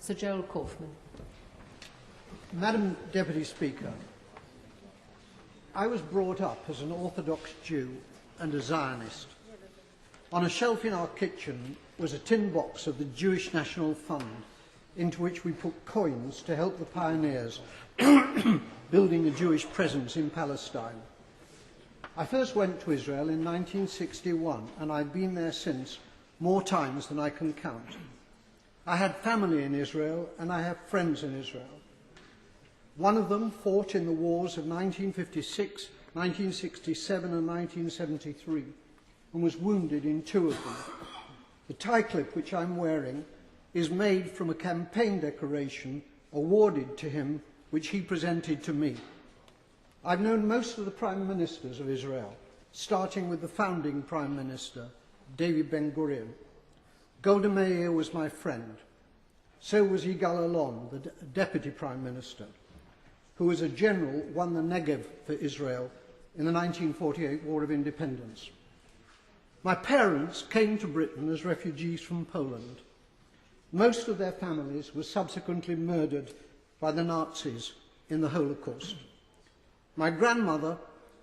Sir Gerald Kaufman. Madam Deputy Speaker, I was brought up as an Orthodox Jew and a Zionist. On a shelf in our kitchen was a tin box of the Jewish National Fund, into which we put coins to help the pioneers building a Jewish presence in Palestine. I first went to Israel in 1961, and I've been there since more times than I can count. I had family in Israel, and I have friends in Israel. One of them fought in the wars of 1956, 1967 and 1973, and was wounded in two of them. The tie clip which I'm wearing is made from a campaign decoration awarded to him, which he presented to me. I've known most of the Prime Ministers of Israel, starting with the founding Prime Minister, David Ben-Gurion. Golda Meir was my friend. So was Yigal Allon, the Deputy Prime Minister, who as a general won the Negev for Israel in the 1948 War of Independence. My parents came to Britain as refugees from Poland. Most of their families were subsequently murdered by the Nazis in the Holocaust. My grandmother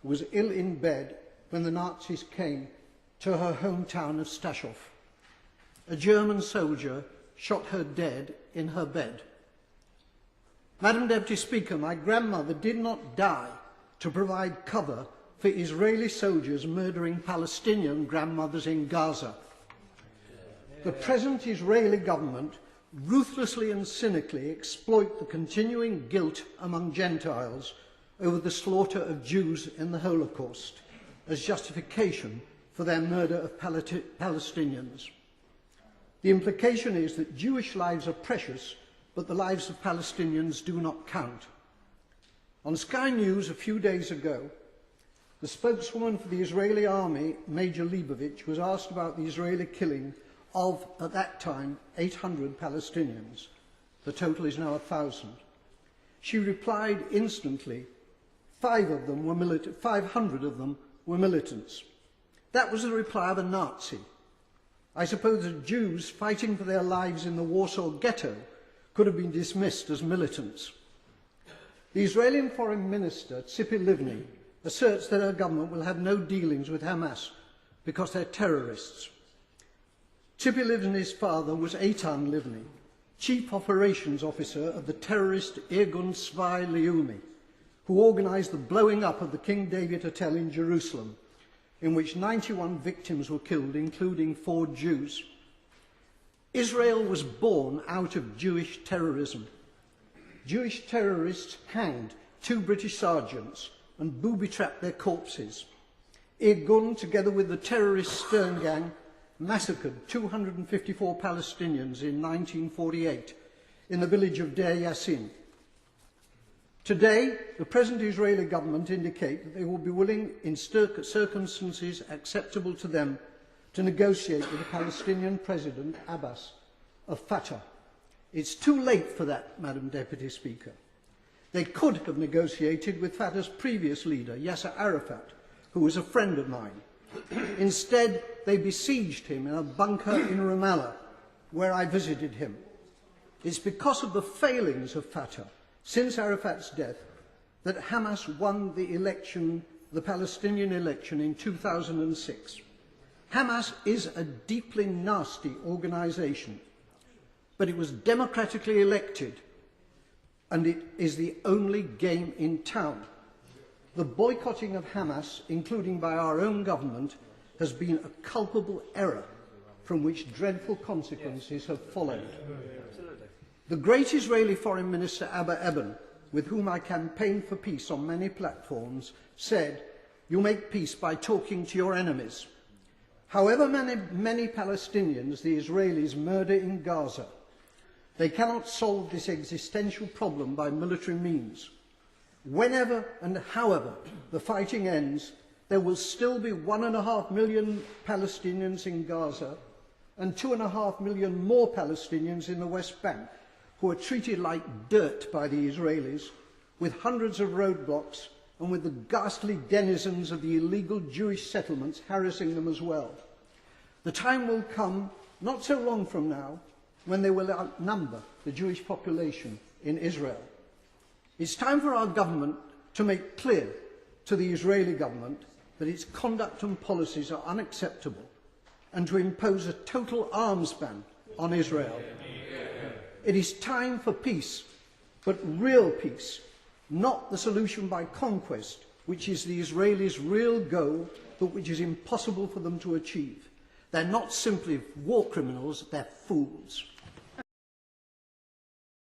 was ill in bed when the Nazis came to her hometown of Staszów. A German soldier shot her dead in her bed. Madam Deputy Speaker, my grandmother did not die to provide cover for Israeli soldiers murdering Palestinian grandmothers in Gaza. The present Israeli government ruthlessly and cynically exploit the continuing guilt among Gentiles over the slaughter of Jews in the Holocaust as justification for their murder of Palestinians. The implication is that Jewish lives are precious, but the lives of Palestinians do not count. On Sky News a few days ago, the spokeswoman for the Israeli army, Major Leibovich, was asked about the Israeli killing of, at that time, 800 Palestinians. The total is now 1,000. She replied instantly, 500 of them were militants. That was the reply of a Nazi. I suppose that Jews fighting for their lives in the Warsaw Ghetto could have been dismissed as militants. The Israeli Foreign Minister, Tzipi Livni, asserts that her government will have no dealings with Hamas because they're terrorists. Tzipi Livni's father was Eitan Livni, Chief Operations Officer of the terrorist Irgun Tzvai Leumi, who organised the blowing up of the King David Hotel in Jerusalem, in which 91 victims were killed, including 4 Jews. Israel was born out of Jewish terrorism. Jewish terrorists hanged 2 British sergeants and booby-trapped their corpses. Irgun, together with the terrorist Stern Gang, massacred 254 Palestinians in 1948 in the village of Deir Yassin. Today, the present Israeli government indicate that they will be willing, in circumstances acceptable to them, to negotiate with the Palestinian President, Abbas, of Fatah. It's too late for that, Madam Deputy Speaker. They could have negotiated with Fatah's previous leader, Yasser Arafat, who was a friend of mine. Instead, they besieged him in a bunker in Ramallah, where I visited him. It's because of the failings of Fatah since Arafat's death that Hamas won the election, the Palestinian election in 2006. Hamas is a deeply nasty organisation, but it was democratically elected, and it is the only game in town. The boycotting of Hamas, including by our own government, has been a culpable error from which dreadful consequences have followed. The great Israeli Foreign Minister Abba Eban, with whom I campaigned for peace on many platforms, said, "You make peace by talking to your enemies." However many Palestinians the Israelis murder in Gaza, they cannot solve this existential problem by military means. Whenever and however the fighting ends, there will still be 1.5 million Palestinians in Gaza and 2.5 million more Palestinians in the West Bank, who are treated like dirt by the Israelis, with hundreds of roadblocks and with the ghastly denizens of the illegal Jewish settlements harassing them as well. The time will come, not so long from now, when they will outnumber the Jewish population in Israel. It's time for our government to make clear to the Israeli government that its conduct and policies are unacceptable and to impose a total arms ban on Israel. It is time for peace, but real peace, not the solution by conquest, which is the Israelis' real goal, but which is impossible for them to achieve. They're not simply war criminals, they're fools.